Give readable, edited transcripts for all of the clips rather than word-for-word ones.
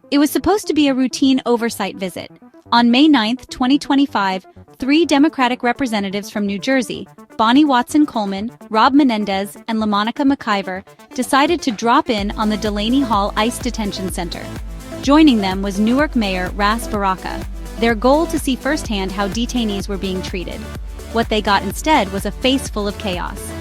It was supposed to be a routine oversight visit. On May 9, 2025, three Democratic representatives from New Jersey, Bonnie Watson-Coleman, Rob Menendez, and LaMonica McIver, decided to drop in on the Delaney Hall ICE Detention Center. Joining them was Newark Mayor Ras Baraka, their goal to see firsthand how detainees were being treated. What they got instead was a face full of chaos.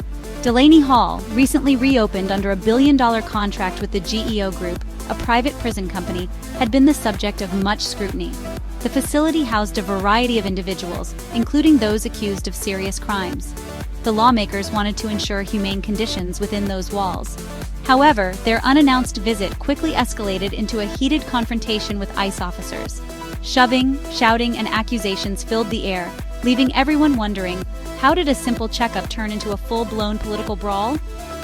Delaney Hall, recently reopened under a billion-dollar contract with the GEO Group, a private prison company, had been the subject of much scrutiny. The facility housed a variety of individuals, including those accused of serious crimes. The lawmakers wanted to ensure humane conditions within those walls. However, their unannounced visit quickly escalated into a heated confrontation with ICE officers. Shoving, shouting, and accusations filled the air, leaving everyone wondering, how did a simple checkup turn into a full-blown political brawl?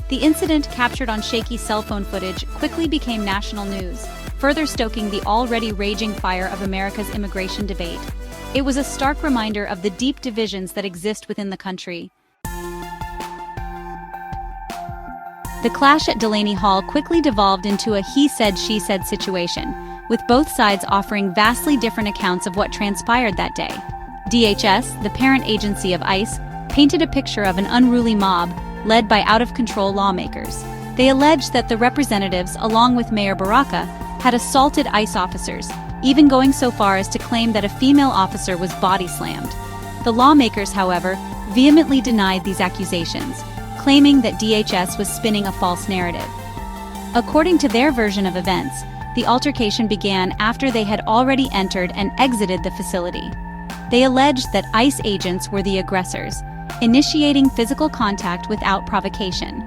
The incident, captured on shaky cell phone footage, quickly became national news, further stoking the already raging fire of America's immigration debate. It was a stark reminder of the deep divisions that exist within the country. The clash at Delaney Hall quickly devolved into a he-said-she-said situation, with both sides offering vastly different accounts of what transpired that day. DHS, the parent agency of ICE, painted a picture of an unruly mob led by out-of-control lawmakers. They alleged that the representatives, along with Mayor Baraka, had assaulted ICE officers, even going so far as to claim that a female officer was body-slammed. The lawmakers, however, vehemently denied these accusations, claiming that DHS was spinning a false narrative. According to their version of events, the altercation began after they had already entered and exited the facility. They alleged that ICE agents were the aggressors, initiating physical contact without provocation.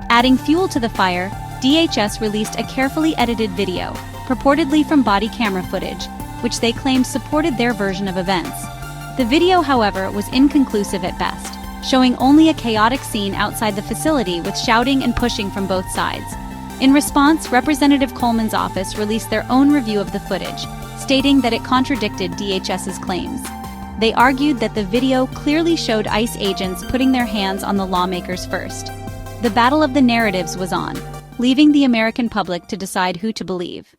Adding fuel to the fire, DHS released a carefully edited video, purportedly from body camera footage, which they claimed supported their version of events. The video, however, was inconclusive at best, showing only a chaotic scene outside the facility with shouting and pushing from both sides. In response, Representative Coleman's office released their own review of the footage, stating that it contradicted DHS's claims. They argued that the video clearly showed ICE agents putting their hands on the lawmakers first. The battle of the narratives was on, leaving the American public to decide who to believe.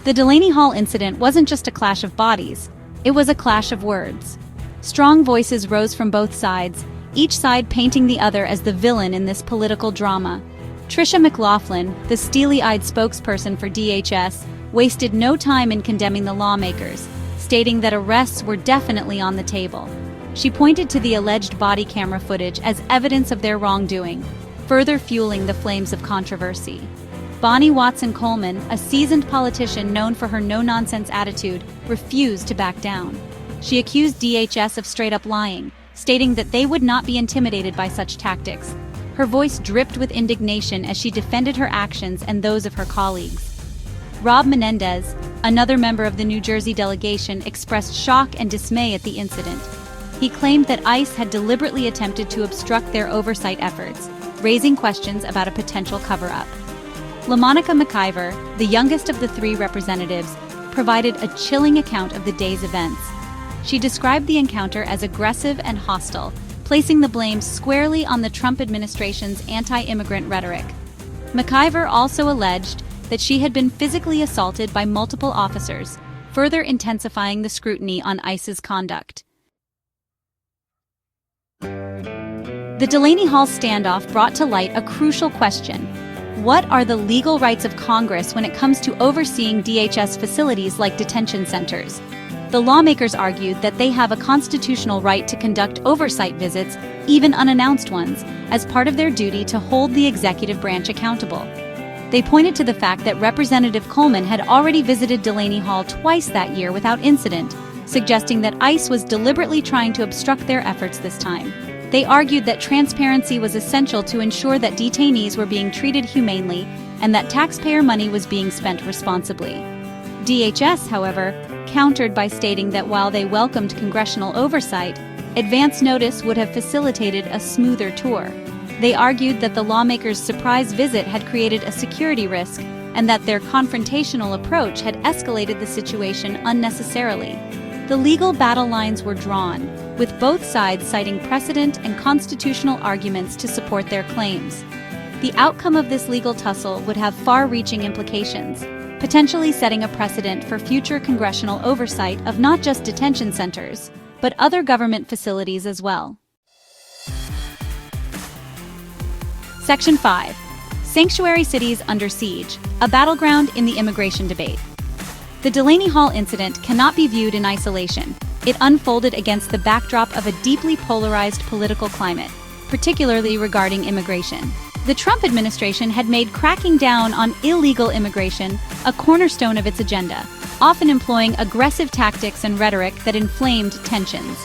The Delaney Hall incident wasn't just a clash of bodies, it was a clash of words. Strong voices rose from both sides, each side painting the other as the villain in this political drama. Tricia McLaughlin, the steely-eyed spokesperson for DHS, wasted no time in condemning the lawmakers, stating that arrests were definitely on the table. She pointed to the alleged body camera footage as evidence of their wrongdoing, further fueling the flames of controversy. Bonnie Watson-Coleman, a seasoned politician known for her no-nonsense attitude, refused to back down. She accused DHS of straight-up lying, stating that they would not be intimidated by such tactics. Her voice dripped with indignation as she defended her actions and those of her colleagues. Rob Menendez, another member of the New Jersey delegation, expressed shock and dismay at the incident. He claimed that ICE had deliberately attempted to obstruct their oversight efforts, raising questions about a potential cover-up. LaMonica McIver, the youngest of the three representatives, provided a chilling account of the day's events. She described the encounter as aggressive and hostile, placing the blame squarely on the Trump administration's anti-immigrant rhetoric. McIver also alleged that she had been physically assaulted by multiple officers, further intensifying the scrutiny on ICE's conduct. The Delaney Hall standoff brought to light a crucial question. What are the legal rights of Congress when it comes to overseeing DHS facilities like detention centers? The lawmakers argued that they have a constitutional right to conduct oversight visits, even unannounced ones, as part of their duty to hold the executive branch accountable. They pointed to the fact that Representative Coleman had already visited Delaney Hall twice that year without incident, suggesting that ICE was deliberately trying to obstruct their efforts this time. They argued that transparency was essential to ensure that detainees were being treated humanely and that taxpayer money was being spent responsibly. DHS, however, countered by stating that while they welcomed congressional oversight, advance notice would have facilitated a smoother tour. They argued that the lawmakers' surprise visit had created a security risk and that their confrontational approach had escalated the situation unnecessarily. The legal battle lines were drawn, with both sides citing precedent and constitutional arguments to support their claims. The outcome of this legal tussle would have far-reaching implications, potentially setting a precedent for future congressional oversight of not just detention centers, but other government facilities as well. Section 5. Sanctuary Cities Under Siege, a battleground in the immigration debate. The Delaney Hall incident cannot be viewed in isolation. It unfolded against the backdrop of a deeply polarized political climate, particularly regarding immigration. The Trump administration had made cracking down on illegal immigration a cornerstone of its agenda, often employing aggressive tactics and rhetoric that inflamed tensions.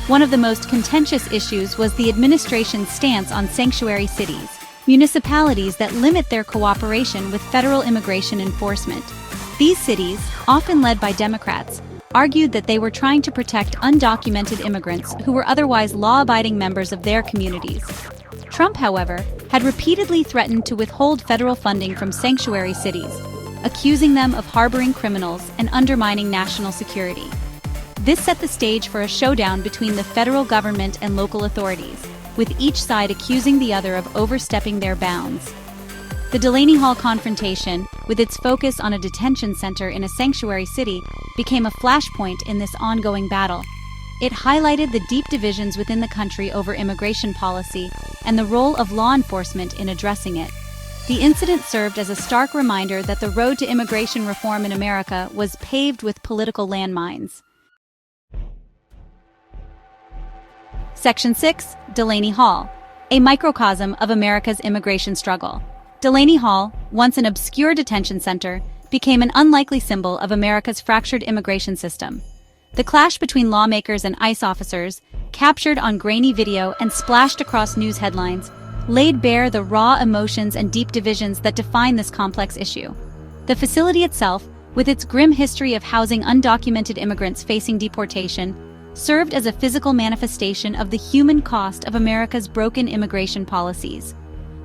One of the most contentious issues was the administration's stance on sanctuary cities, municipalities that limit their cooperation with federal immigration enforcement. These cities, often led by Democrats, argued that they were trying to protect undocumented immigrants who were otherwise law-abiding members of their communities. Trump, however, had repeatedly threatened to withhold federal funding from sanctuary cities, accusing them of harboring criminals and undermining national security. This set the stage for a showdown between the federal government and local authorities, with each side accusing the other of overstepping their bounds. The Delaney Hall confrontation, with its focus on a detention center in a sanctuary city, became a flashpoint in this ongoing battle. It highlighted the deep divisions within the country over immigration policy and the role of law enforcement in addressing it. The incident served as a stark reminder that the road to immigration reform in America was paved with political landmines. Section 6. Delaney Hall, a microcosm of America's immigration struggle. Delaney Hall, once an obscure detention center, became an unlikely symbol of America's fractured immigration system. The clash between lawmakers and ICE officers, captured on grainy video and splashed across news headlines, laid bare the raw emotions and deep divisions that define this complex issue. The facility itself, with its grim history of housing undocumented immigrants facing deportation, served as a physical manifestation of the human cost of America's broken immigration policies.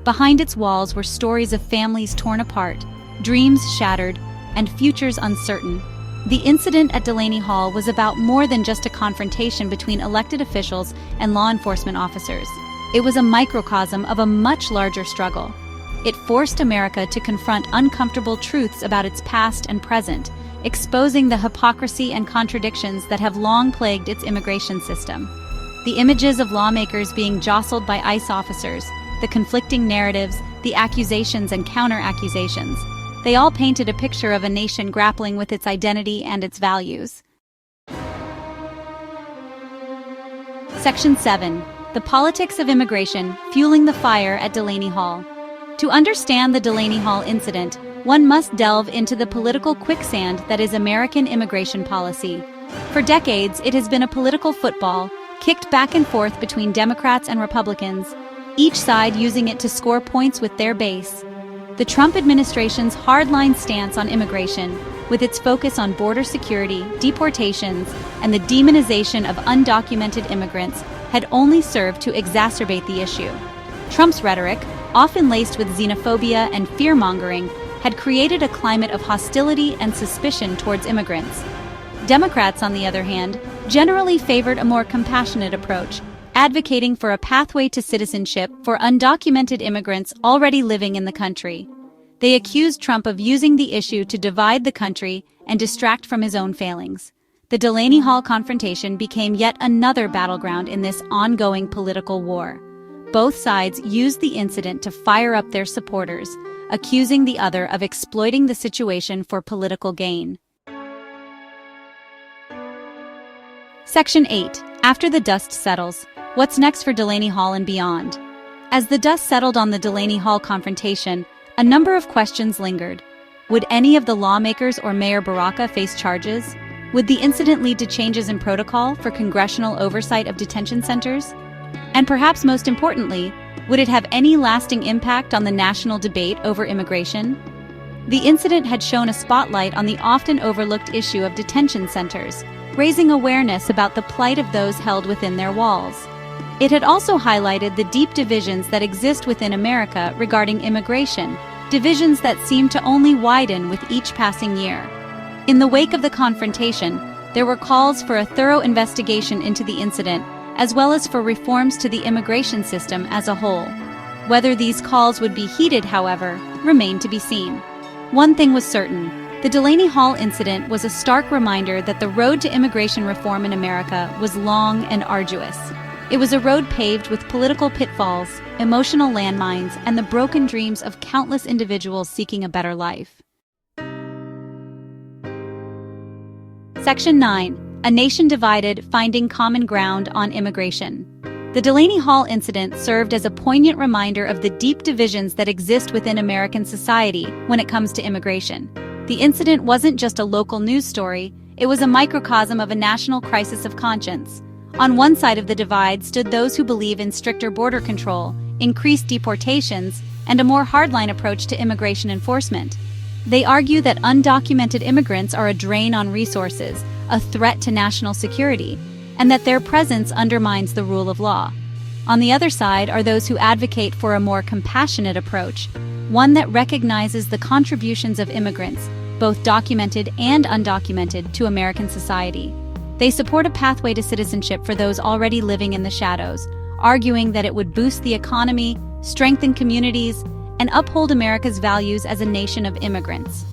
Behind its walls were stories of families torn apart, dreams shattered, and futures uncertain. The incident at Delaney Hall was about more than just a confrontation between elected officials and law enforcement officers. It was a microcosm of a much larger struggle. It forced America to confront uncomfortable truths about its past and present, exposing the hypocrisy and contradictions that have long plagued its immigration system. The images of lawmakers being jostled by ICE officers, the conflicting narratives, the accusations and counter-accusations, they all painted a picture of a nation grappling with its identity and its values. Section 7. The Politics of Immigration, Fueling the Fire at Delaney Hall. To understand the Delaney Hall incident, one must delve into the political quicksand that is American immigration policy. For decades, it has been a political football, kicked back and forth between Democrats and Republicans, each side using it to score points with their base. The Trump administration's hardline stance on immigration, with its focus on border security, deportations, and the demonization of undocumented immigrants, had only served to exacerbate the issue. Trump's rhetoric, often laced with xenophobia and fear-mongering, had created a climate of hostility and suspicion towards immigrants. Democrats, on the other hand, generally favored a more compassionate approach, advocating for a pathway to citizenship for undocumented immigrants already living in the country. They accused Trump of using the issue to divide the country and distract from his own failings. The Delaney Hall confrontation became yet another battleground in this ongoing political war. Both sides used the incident to fire up their supporters, accusing the other of exploiting the situation for political gain. Section 8. After the dust settles, what's next for Delaney Hall and beyond? As the dust settled on the Delaney Hall confrontation, a number of questions lingered. Would any of the lawmakers or Mayor Baraka face charges? Would the incident lead to changes in protocol for congressional oversight of detention centers? And perhaps most importantly, would it have any lasting impact on the national debate over immigration? The incident had shown a spotlight on the often overlooked issue of detention centers, raising awareness about the plight of those held within their walls. It had also highlighted the deep divisions that exist within America regarding immigration, divisions that seem to only widen with each passing year. In the wake of the confrontation, there were calls for a thorough investigation into the incident as well as for reforms to the immigration system as a whole. Whether these calls would be heeded, however, remained to be seen. One thing was certain: the Delaney Hall incident was a stark reminder that the road to immigration reform in America was long and arduous. It was a road paved with political pitfalls, emotional landmines, and the broken dreams of countless individuals seeking a better life. Section 9. A Nation Divided, Finding Common Ground on Immigration. The Delaney Hall incident served as a poignant reminder of the deep divisions that exist within American society when it comes to immigration. The incident wasn't just a local news story, it was a microcosm of a national crisis of conscience. On one side of the divide stood those who believe in stricter border control, increased deportations, and a more hardline approach to immigration enforcement. They argue that undocumented immigrants are a drain on resources, a threat to national security, and that their presence undermines the rule of law. On the other side are those who advocate for a more compassionate approach, one that recognizes the contributions of immigrants, both documented and undocumented, to American society. They support a pathway to citizenship for those already living in the shadows, arguing that it would boost the economy, strengthen communities, and uphold America's values as a nation of immigrants.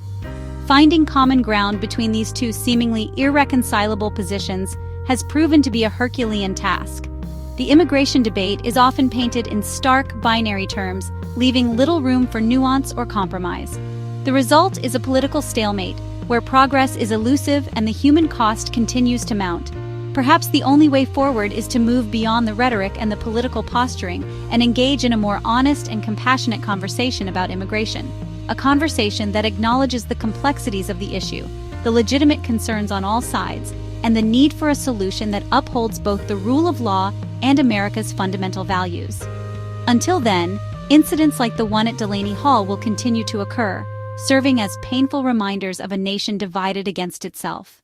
Finding common ground between these two seemingly irreconcilable positions has proven to be a Herculean task. The immigration debate is often painted in stark, binary terms, leaving little room for nuance or compromise. The result is a political stalemate, where progress is elusive and the human cost continues to mount. Perhaps the only way forward is to move beyond the rhetoric and the political posturing and engage in a more honest and compassionate conversation about immigration. A conversation that acknowledges the complexities of the issue, the legitimate concerns on all sides, and the need for a solution that upholds both the rule of law and America's fundamental values. Until then, incidents like the one at Delaney Hall will continue to occur, serving as painful reminders of a nation divided against itself.